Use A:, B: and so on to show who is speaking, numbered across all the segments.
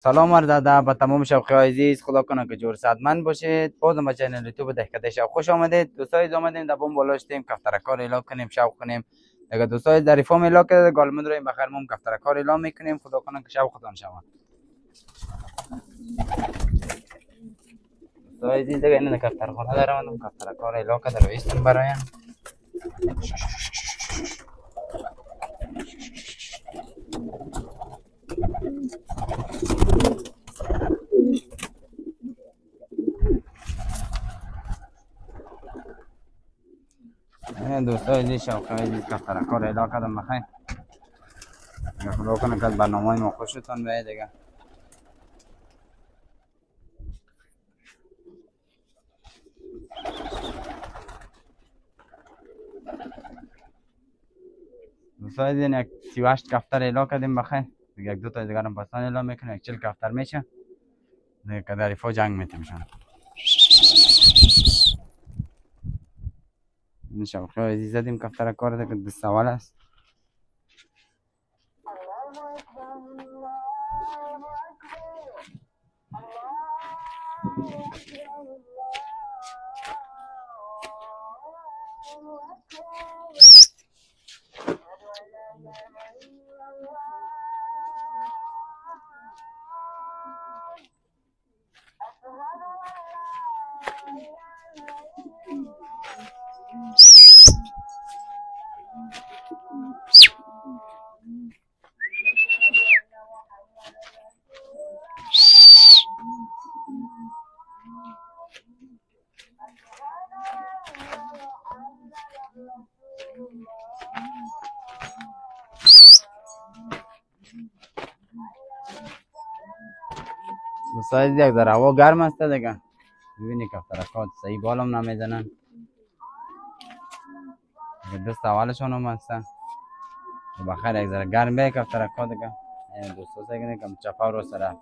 A: سلام عرض ادب به تمام شوقی عزیز. خدا کنه که جور صحتمند باشید. باز ما چینل یوتیوب دهکده شب خوش آمدید. دوستای آمدیم در بوم بالاشتیم کفترکار اعلام کنیم شوق کنیم. اگر دوستای در ریفام اعلام کرده گالمند رو بخیر مم کفترکار اعلام میکنیم. خدا کنه که شب خودتان شود. دوستای عزیز دیگه این کفترخانه دارم کفترکار اعلام کرده رو استم برایم. این دوستای عزیز شوقی عزیز کفترکار اعلام کردم بخیر. خدا کنه که برنامه ما خوشتون بیاد دیگه. دوستای عزیز یک 38 کفتر اعلام کردیم بخیر. دیگه یک دو تا دیگه هم پسان اعلام میکنه. یک 40 کفتر میشه. دیگه که در ریفا جنگ میتیمشن. این شوقی عزیز زدیم کفتر کار دیگه دو سوال است. دوستای عزیز یک در هوا گرم است دیگه. ببینی کفترکات صحیح بالم نمیزنن. دو سوالشون هم هست. بخیر یک ذره گرم به کفترکات دیگه. این دوستا سگنه کم چپاو رو سره.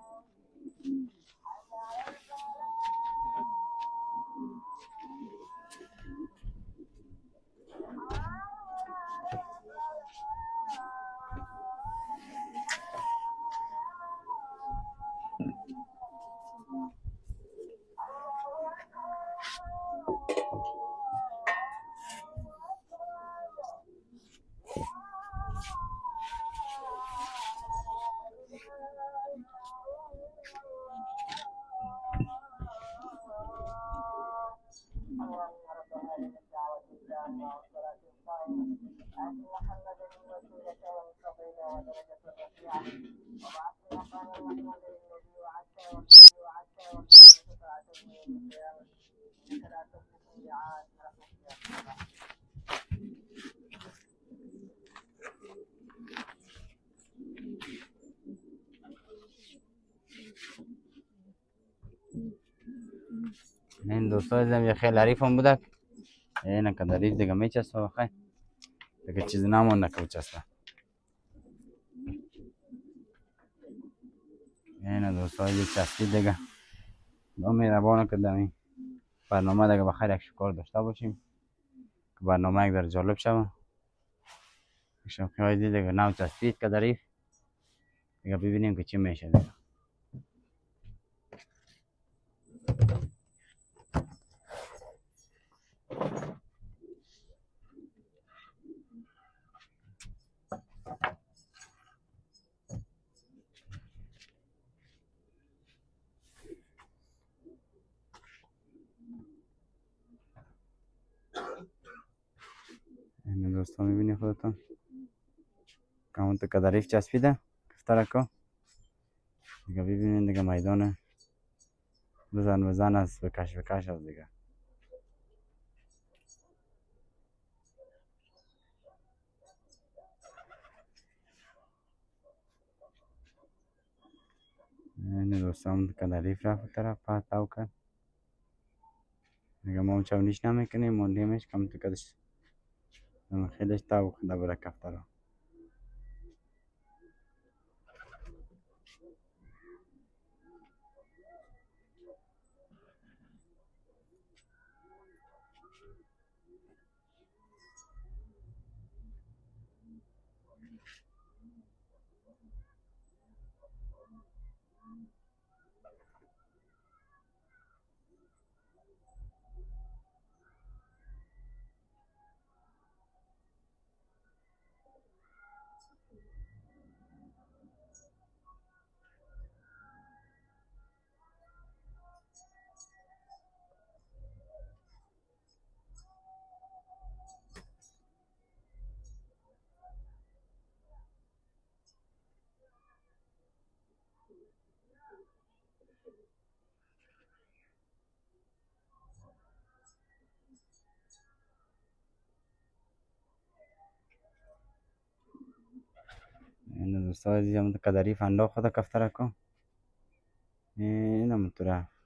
A: این دوستا عزیزم یه خیلی حریف هم بوده. این که در دیگه میچسته بخیر. دیگه چیزی نمونده که بچسته. این دوستا عزیز چسبید دیگه. مهربانه که دمی برنامه دیگه بخیر یک شکار داشته باشیم که برنامه یک در جالب شود. شوقی عزیز دیگه نو چسبید که دریف دیگه ببینیم که چی میشه دیگه. این دوستا میبینی خودتون که اون تو که دریف چسبیده کفترکا دیگه ببینین دیگه میدان بزن است بکش است دیگه. این دوستان که دریف رفت طرف پاتاو کرد دیگه ما چاونیش نمیکنیم موندیمش کم تو کدش خیلیش تاو کرده بره کفترا. این دوستا عزیز هم تو قدری فندا خدا کفتره کن این هم تو رفت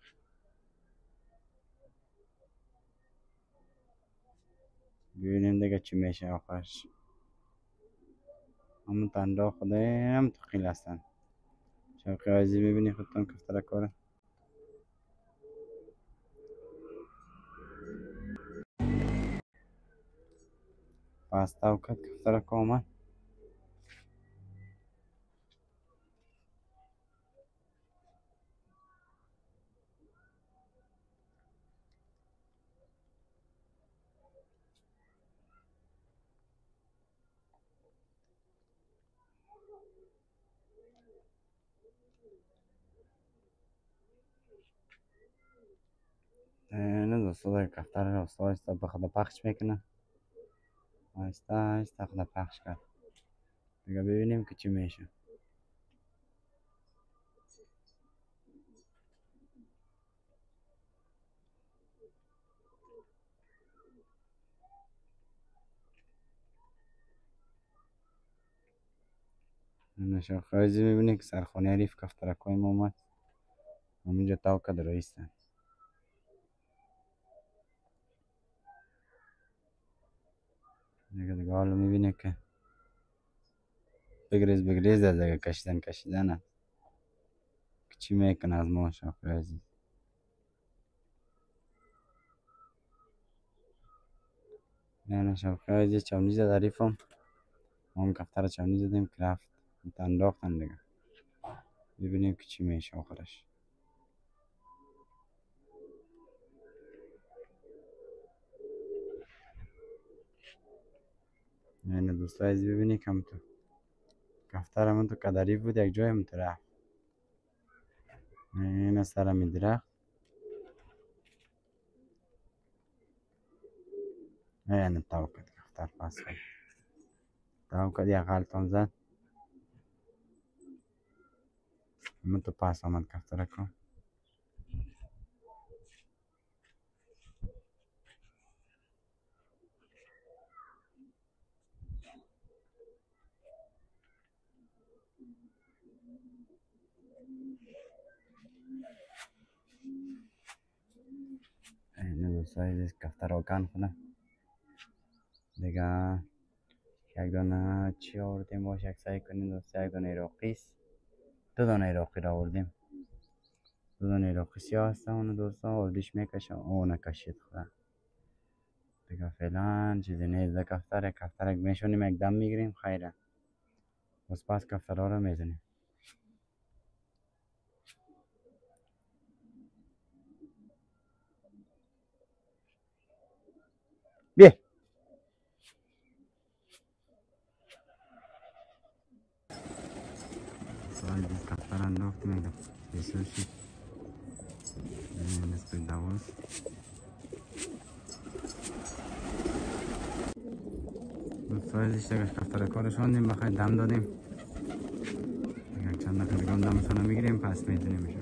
A: ببینیم دیگه چی میشه آخرش همون تندا خدا هم تو خیل هستن شوقی عزیز میبینی خودتون کفتره کاره پاستا و کت کفتره که آمد نه دوستا دیگه کفتره را آستا آستا به خدا پخش میکنه آهسته آهسته خدا پخش کرد دیگه ببینیم که چی میشه نشان خواهی میبینی که سرخانه ریف کفترک ما اومد همینجا تاو کد رایستن دیگه حالا میبینی که بگریز بگریز از دیگه کشیدن هست که چی میکنه از ما شاخ عزیز نه شاخ عزیز چونی زد ریفم ما هم کفتر چونی زدیم که رفت انداختن دیگه ببینیم که چی میشه آخرش یعنی دوستای عزیز ببینی کم تو کفتر من تو کدری بود یک جای من تو رفت این سر می درخت یعنی تاو کد کفتر پس کد تاو کد یک غلطان زد من تو پاس آمد کفتر کن این دوستای عزیز کفتر رو کن کنه دیگه یک دانه چی آوردیم باش یک سعی کنیم دوستا یک دانه ایراقیس دو دانه ایراقی را آوردیم دو دانه ایراقی سیاه هستم اونو دوستا آوردیش میکشم اون نکشید خدا دیگه فعلا چیزی نیست ده کفترک میشونیم یک دم میگیریم خیره بس پس کفترها رو میزنیم بیا سوال دیز کفتر انداخت میگه بسوشی نسبت دواز سوال دیش دیگه کفتر کارش آندیم بخیر دم دادیم اگر چند دقیقه دیگه هم دمشون رو میگیریم پس میزنیمشون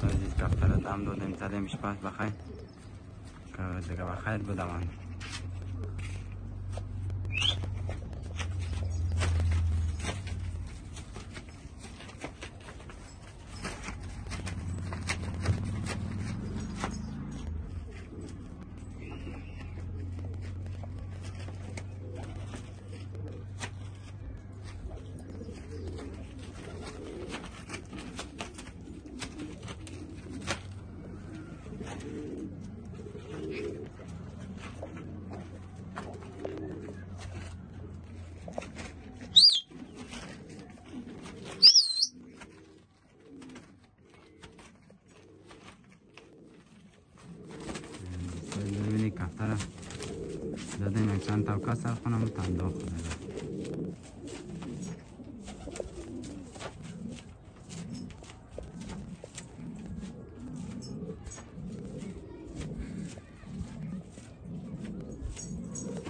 A: سوال دیز کفتر دم دادیم زدیمش پس بخیر که دیگه بخیر بدوان ببینی کفتر زدیم یک چند تا کسر کنم تنداخت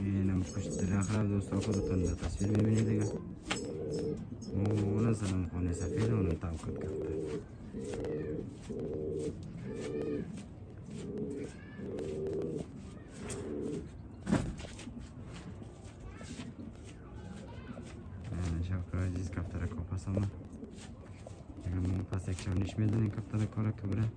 A: اینم پشت درخت رفت دوستا خودتون در تصویر میبینید دیگه اون سلام خانه سفید اونم توقت کفتر پس آمد دیگه ما پس یک چونیش میدونیم کفتر کارا که بره.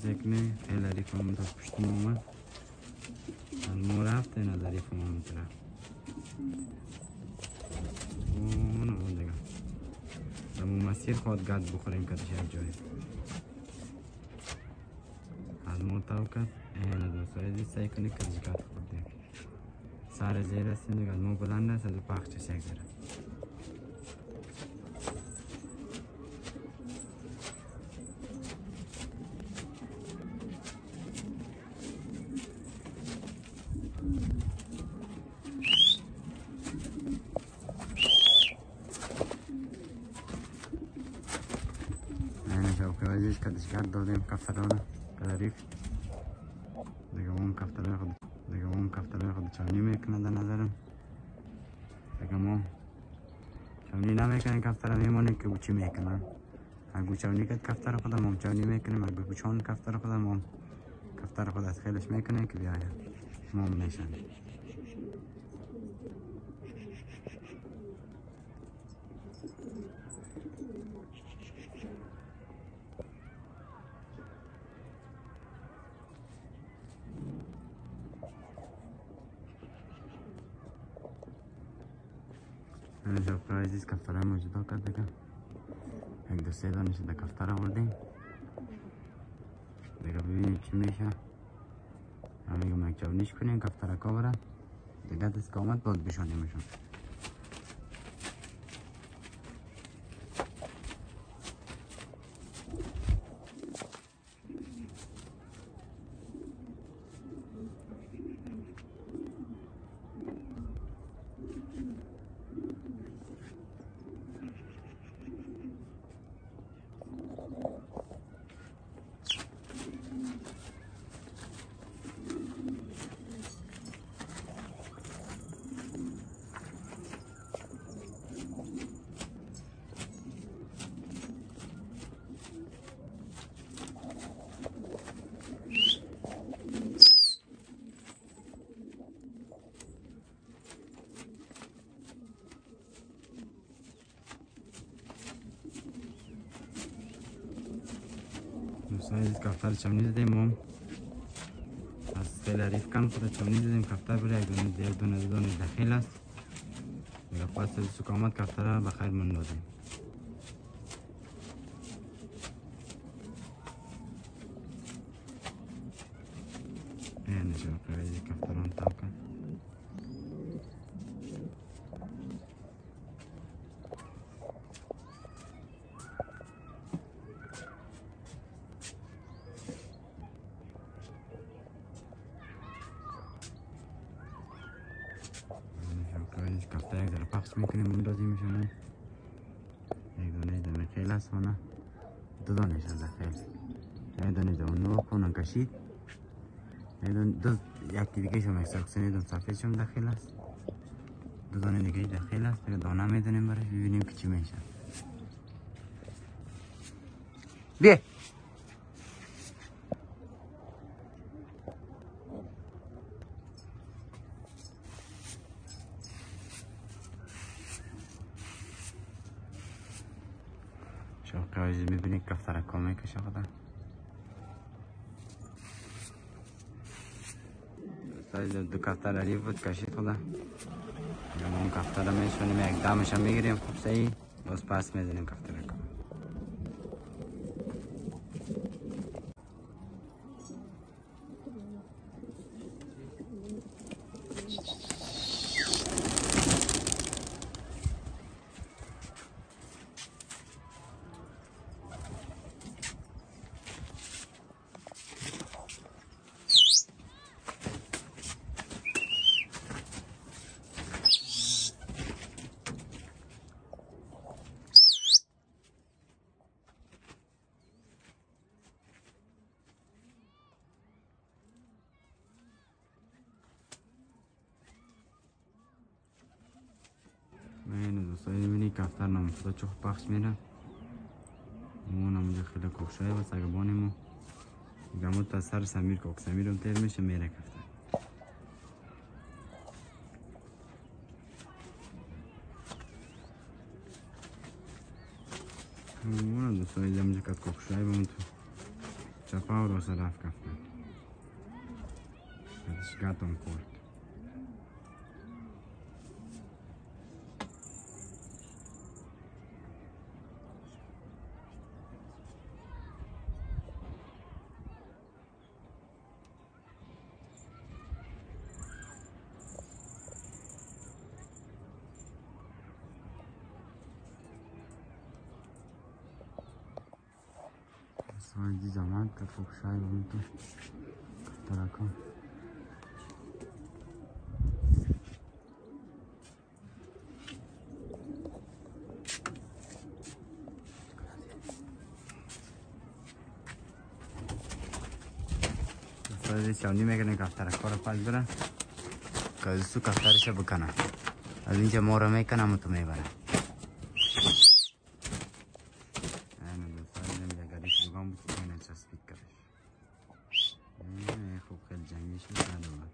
A: سکنه خیلی ریف هم تا پشت اومد از ما رفت این از ریف هم طرف اون دیگه دمو مسیر خواهد گرد بخوریم کدش یک جایی از ما تاو کد این دوستایی سعی کنی کدش گرد خورد دیگه سر زیر هستیم دیگه از ما بلند است از پخش یک زیره عزیز کدش گرد دادیم کفترانه ریف دیگه اون کفتران خود چونی میکنه در نظرم دیگه ما چونی نمیکنه کفتر میمونه که بچی میکنن اگه چونی کد کفتر خود ما چونی میکنیم اگه بچون کفتر خود ما کفتر خود از خیلش میکنه که بیاید ما میشن اینجا عزیز کفتر موجود کرد دیگه یک دو سه دانش در کفتر آوردیم دیگه ببینیم چی میشه همه یک چونیش کنیم کفتر کا بره دیگه دست که آمد باید بشانیمشون دوستان کفتر چونی زدیم هم از خیلی ریف کن خود چونی زدیم کفتر بره یک دونه دخیل است دیگه پس از سکامت کفتر را بخیر من دادیم این نشون قرائزی کفتران تاو کن کفتر یک ذره پخش میکنیم مندازیم میشونه یک دانه دمه خیل است ونه دو دانش از خیل یک دانه دمه نو کنن کشید یکی دیگه شما اکساکسونی دون سفید شما داخل است دو دانه دیگه داخل است دیگه دانه میدونیم برش ببینیم که چی میشه بیا شوق عزیز میبینید کفتر کامل کشه خدا سایز دو کفتر عریف بود کشید خدا ما اون کفتر رو میشونیم یک دمش هم میگیریم خوب صحیح باز پس میزنیم کفتر رو این کفتر نام خدا چه خوب پخش میره. اون همونجا خیلی کوکشای و سگبانیمو گمون تا سر سمیر کوک سمیرم تیر میشه میره کفتر. اون دوستان اینجا کت کوکشای بمون تو چپا و راسه رفت کفتر کتش گتم خورد. سایدی زمان کت کوکشای بمون تو کفتر کن. سایدی چاونی میکنه کفتر کار پاس برن که از تو کفترش بکنن. از اینجا ما رو میکنم و تو میبرن. خوب خیلی جنگیش میکنه دوباره.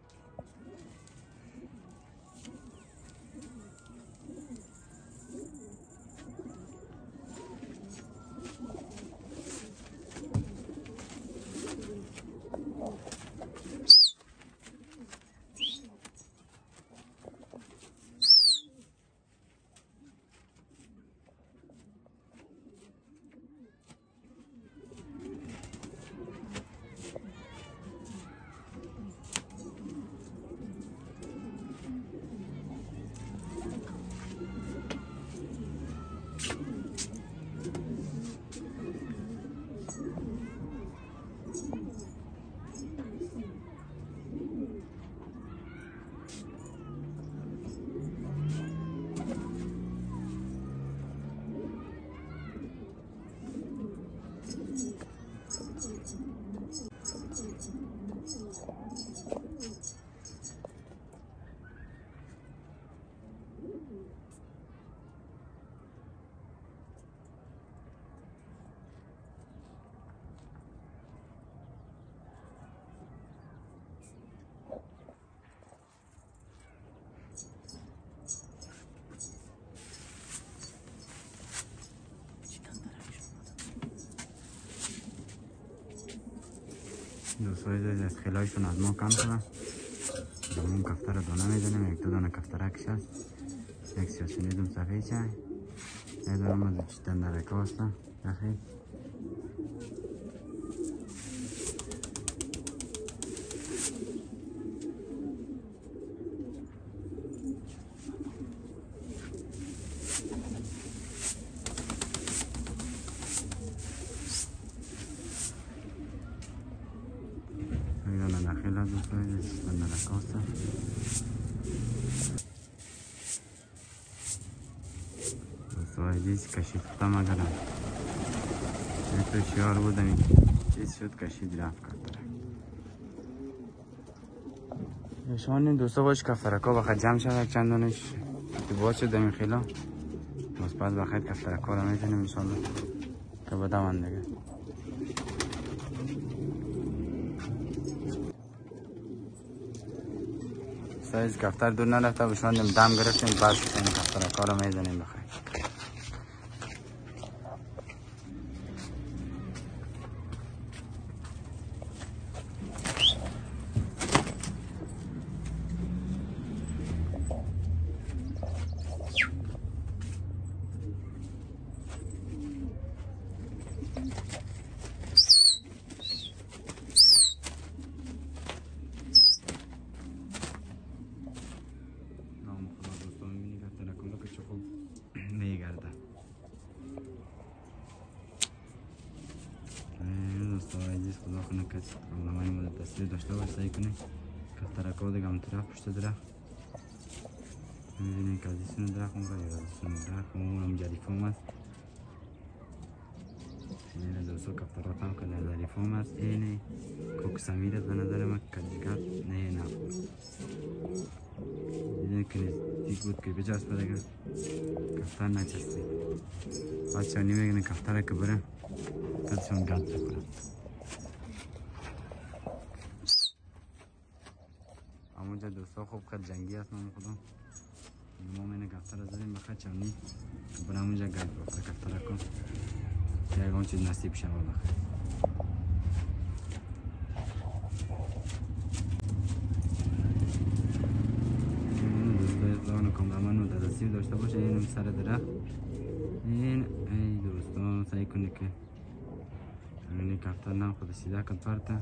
A: دوستای از خیلایشون از ما کم شدن. همون کفتر دانه میزنیم. یک دو دانه کفترکش هست. یک سیاسونی دوم صفحه چای. یک دانه ما چیتن در رکا هستم. دخیل داخل از دوستای چیتن در رکا هستم. دوستای دیز کشید خودم اگرم تو شیار بودم چیز شد کشید رفت کفترک. شما این دوستا باش کفترکا بخواد جمع شد چندانش که باز شد این خیلا باز بعد بخواد کفترکا رو میتونیم انشالله که بدون دیگه. سایز کفتر دور نرفته بشوندیم دم گرفتیم بس این کفترکا رو میزنیم بخواد. خدا کنه که راهنمای ما تصویر داشته باشه سعی کنه کفترکا دیگه هم طرف پشت درخت می‌بینید که از این درخت اون درخت اون هم جریفه هم هست. دوستو کفترات هم که در ظریف هم هست. اینه کوک سمیر به نظر من کدیگر نه دیدن که نزدیک بود که بجاست بدگه کفتر نچسته. بچه ها نمیگن کفتره که بره کدشون گلد بکنم. همونجا دوستا خوب خد جنگی هست من خودم ما من کفتر زدیم بخد چونی برای همونجا گلد بکنم کفتره کن یک اون چیز نصیب شما بخیر. دوستان کامرامن رو در رسیب داشته باشه. این سر درخت این ای دوستان سعی کنه که این کفتر نم خود سیده کن پرته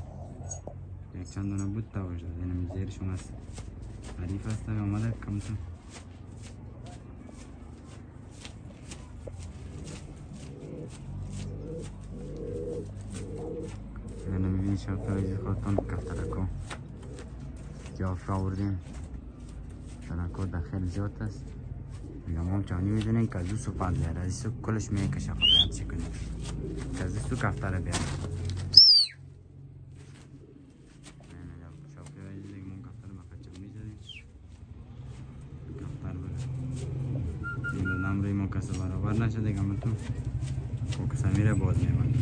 A: یک چند دونه بود تا باشه. این زیرشون هست حریف هسته آمده کمتون اینو میبینی شبتایی خواهتان کفترکو جاف را آوردیم. تنکو داخل زیاد است. میگم چانی میدونین که از دو سو پند بیاره از سو کلش میکشه خود باید چی کنیم که از سو کفتره بیاره. شاپی های دیگه من کفتر بخچه میزدیم کفتر بره این دو نمره ما کسی برابر نشده دیگه من تو کوکسا میره باز میمند.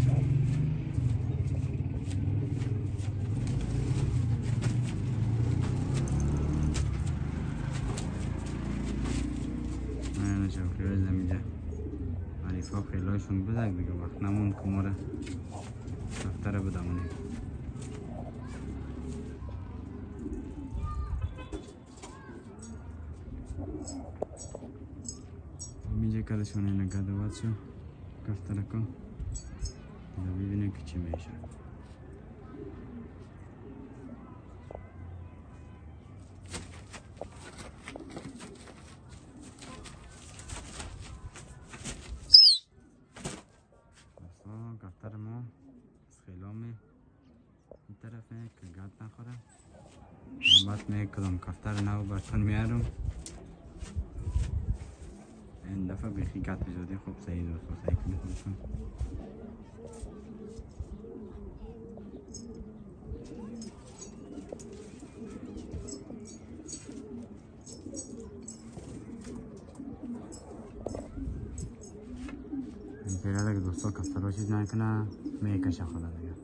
A: شوخی های زمیده عریفا خیلایشون بزرگ دیگه وقت نمون که ما را کفتر بدمونیم. میجه کلشون اینه گدوات شو کفتر کن ببینیم که چی میشه. کفتر ما از خیلامه این طرفه که گرد نخوره. من بعد می کدام کفتر نو برتون میارم. این دفعه بیخی گرد بجوده خوب سعی دوستو سعی کنی خودشون پیراده که دوستا کفتر رو چیز نکنه میکشه خدا دیگه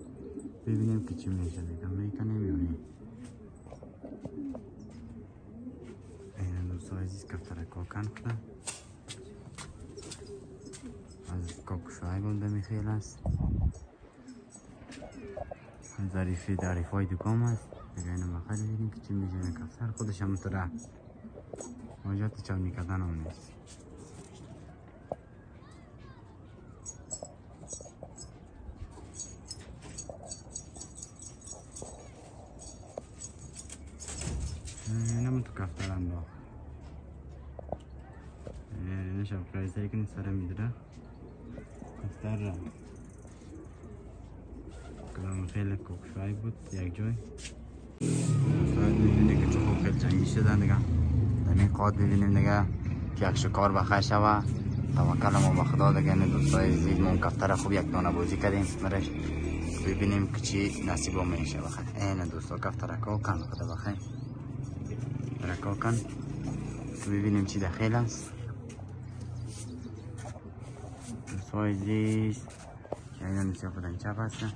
A: ببینیم که چی میشه دیگه میکنه میونیم. این دوستا عزیز کفتر کوکن کنه از کوکشوهای گنده میخیل است ظریفی دریف های دکام است دیگه اینو بخیر ببینیم که چی میشه. کفتر خودش هم تره واجات چونی کردن هم نیست. اینم تو کفتر هم داخل اینه شب پرایزه کنی سره میدره کفتر را کلام خیلی کوکشوی بود یک جای شاید میبینی که چه خوب خیلی جنگی شدن دیگه دمین قاد ببینیم دیگه که یک شکار بخیر شوه. توکل ما به خدا دیگه. این دوستای عزیز ما کفتر خوب یک دانه بازی کردیم برش ببینیم که چی نصیب میشه بخیر. این دوستا کفتر کوکن خدا بخیر رکاکن ببینیم چی داخل است. دوستای عزیز اینا میشه خودم چپ هستن.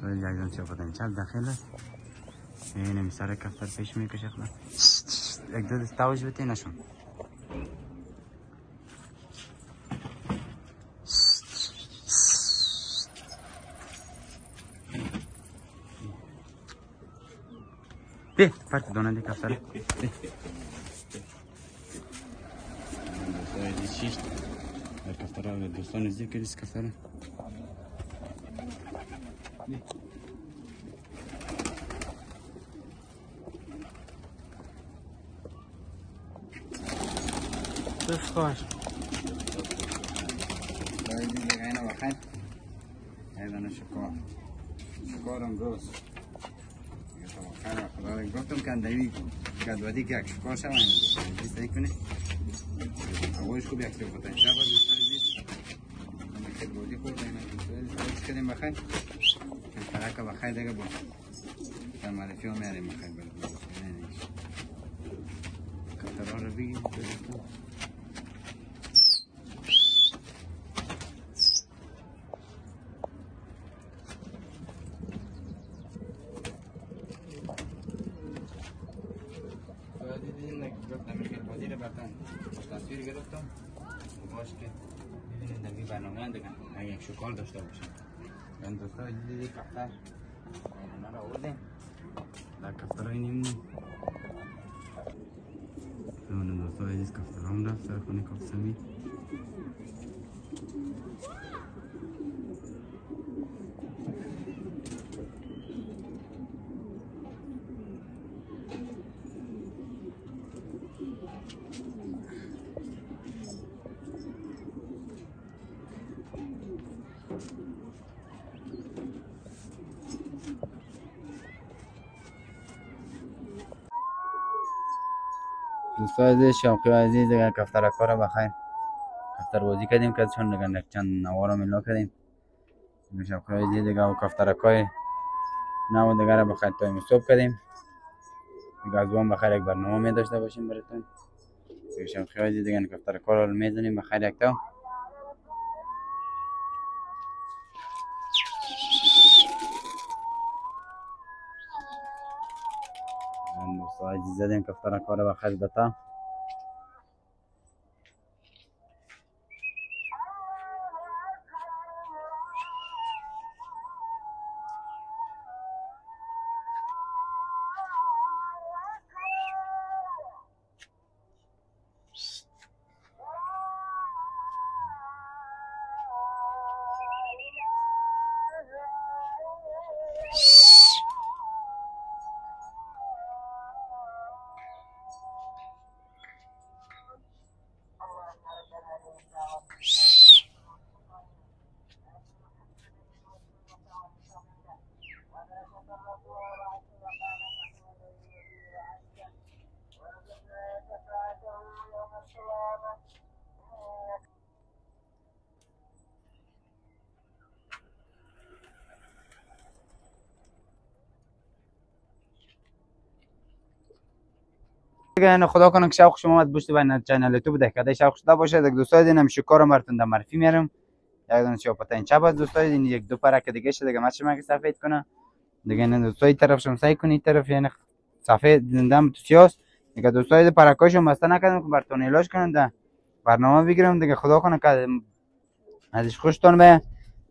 A: دوستای عزیز میشه خودم چپ داخل است. این میسر کفتر پیش میکشه خدا یک دو دستاوش بتی نشون ده فرق دونه دی کفتر دوستای عزیز شیش در کفتر ها دوستان عزیز کردیست کفتر دوست خوش دوستای عزیز دیگه اینا بخیر ایدانه شکارم درست گفتم که اندوی گدوادی که یک شکار شوند سعی کنی هوایش خوب یک سو بتن شب دوستان عزیز خیلی بودی خورد اینا دوستان عزیز سلامت کردیم بخیر فرق بخیر دیگه با در معرفی ها میاریم بخیر برای دوستان کفترها رو بگیم دوستان تصویر گرفتم باش که ببینید در این برنامه دیگه اگه یک شکار داشته باشم این دوستا دیدی کفتر اونا رو آوردیم در کفترهای نیمون اون دوستا عزیز کفتر هم رفت سر خونه کفتسمی دوستان عزیز شوقی عزیز دیگه کفتر کار بخیر کفتر بازی کردیم که چون دیگه چند نوارا میلا کردیم شوقی عزیز دیگه و کفتر کای نو دیگه را بخیر تایم صبح کردیم دیگه از وام بخیر یک برنامه می داشته باشیم براتون شوقی عزیز دیگه کفتر کار رو میزنیم بخیر یک تا دوستان عزیز زدیم کفتر کار بخیر دتا دیگه خدا کنه که شوق شما از پشت بین چینل یوتیوب دهکده شوق شده باشه دیگه دوستان اینم شکار مرتون در معرفی میارم یک دونه چاپتین چپ از دوستان این یک دو پرک دیگه شه دیگه ماچ مگه سفید کنه دیگه نه دوستان این طرف شم سعی کنید طرف یعنی سفید زندم تو سیاس دیگه دوستان این پرکاشو مست نکردم که براتون علاج کنم ده برنامه بگیرم دیگه خدا کنه که ازش خوشتون به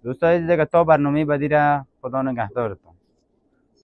A: دوستان دیگه تا برنامه بعدی را خدا نگهدارتون